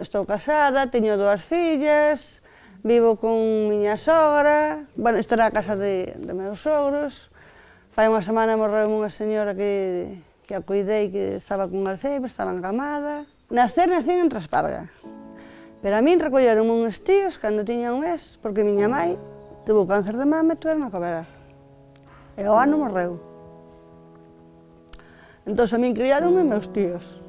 Estou casada, teño 2 fillas, vivo con miña sogra, bueno, esta era a casa de meus sogros. Fai unha semana morreu unha señora que a cuidei, que estaba con Alzheimer, estaba encamada. Nacín en Trasparga, pero a min recolleron uns tíos cando tiña un mes, porque miña mai tuvo cáncer de mama e tuveron a coberar. E ao ano morreu. Entón, a min criaronme meus tíos,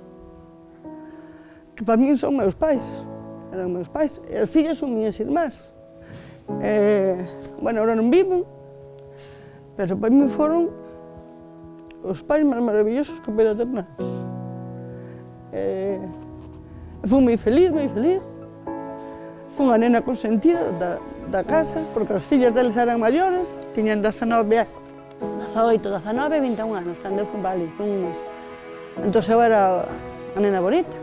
que para min son meus pais, eran meus pais, e as fillas son miñas irmás. Bueno, agora non viven, pero para min foron os pais máis maravillosos que poida ter nada. Fui moi feliz, moi feliz. Fui unha nena consentida da casa, porque as fillas deles eran maiores, tiñan 18, 19 e 21 anos, cando eu fui para ali, fui un mes. Entón eu era a nena bonita,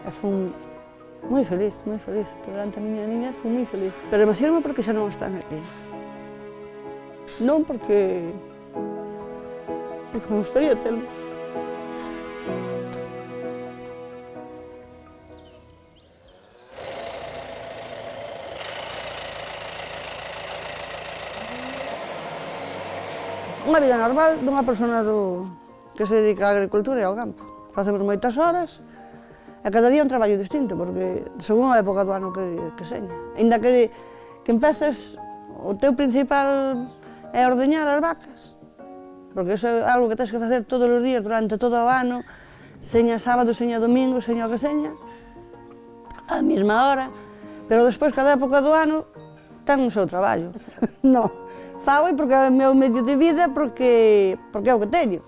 e fui moi feliz, moi feliz. Durante a miña niñez fui moi feliz. Pero emociono porque xa non están aquí. Non porque me gustaría telos. Unha vida normal dunha persona que se dedica á agricultura e ao campo. Facemos moitas horas e cada día un traballo distinto, porque según a época do ano que seña. Ainda que empeces, o teu principal é ordeñar as vacas, porque iso é algo que tens que facer todos os días durante todo o ano, seña sábado, seña domingo, seña o que seña, á mesma hora, pero despois cada época do ano ten o seu traballo. Non, fago porque é o meu medio de vida, porque é o que teño.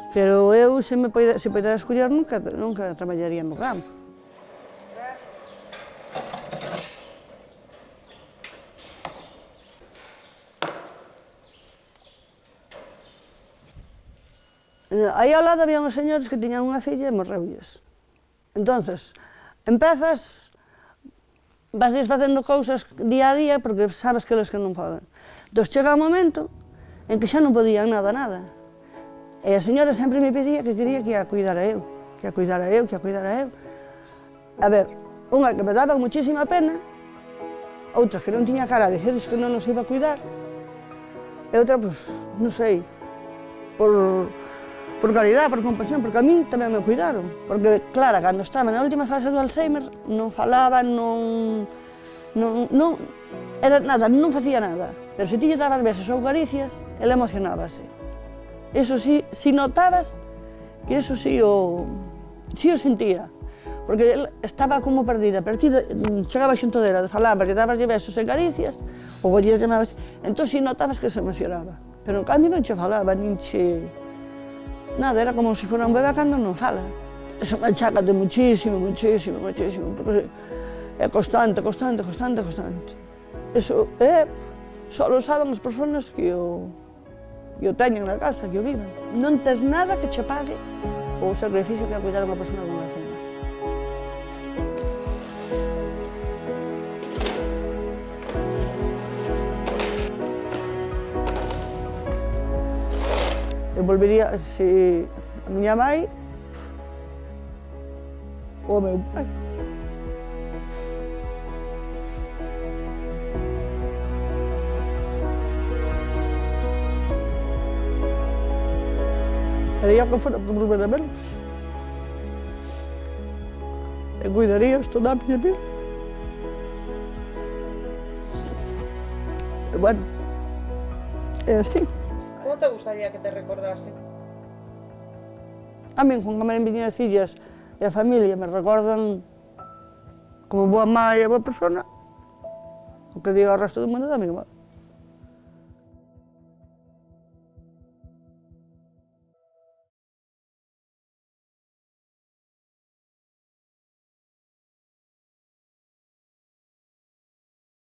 Pero eu, se poidera escoller, nunca traballaría no campo. Aí ao lado había uns señores que tiñan unha filla e morreulles. Entonces, empezas, vas facendo cousas día a día porque sabes que eles que non poden. Entón, chega un momento en que xa non podían nada. E a señora sempre me pedía que quería que a cuidara eu, que a cuidara eu. A ver, unha que me daba muchísima pena, outra que non tiña cara a dicirles que non nos iba a cuidar, e outra, pois, non sei, por caridade, por compasión, porque a min tamén me cuidaron. Porque, claro, cando estaba na última fase do Alzheimer, non falaba, non era nada, non facía nada. Pero se ti lle dabas besos ou caricias, ela emocionábase. Eso sí, si notabas que eso sí o sentía, porque ela estaba como perdida, pero ti chegaba xunto dela, falabas, lle dabas besos e caricias, ou lle chamabas, entón si notabas que se emocionaba. Pero en cambio non che falaba, nin che... Nada, era como se fora un bebé cando non fala. Eso me achácate muchísimo, porque é constante. Eso é, só lo saben as persoas que o teñen na casa, que o viven. Non tes nada que che pague o sacrificio que é cuidar a unha persona con Alzheimer. Eu volvería, se a miña mai ou o meu pai. Haría o que fora por volver a verlos. E cuidarías toda a miña vida. E bueno, é así. Como te gustaría que te recordase? A min, con as miñas fillas e a familia me recordan como boa mãe e boa persona, o que diga ao resto do mundo da miña mãe.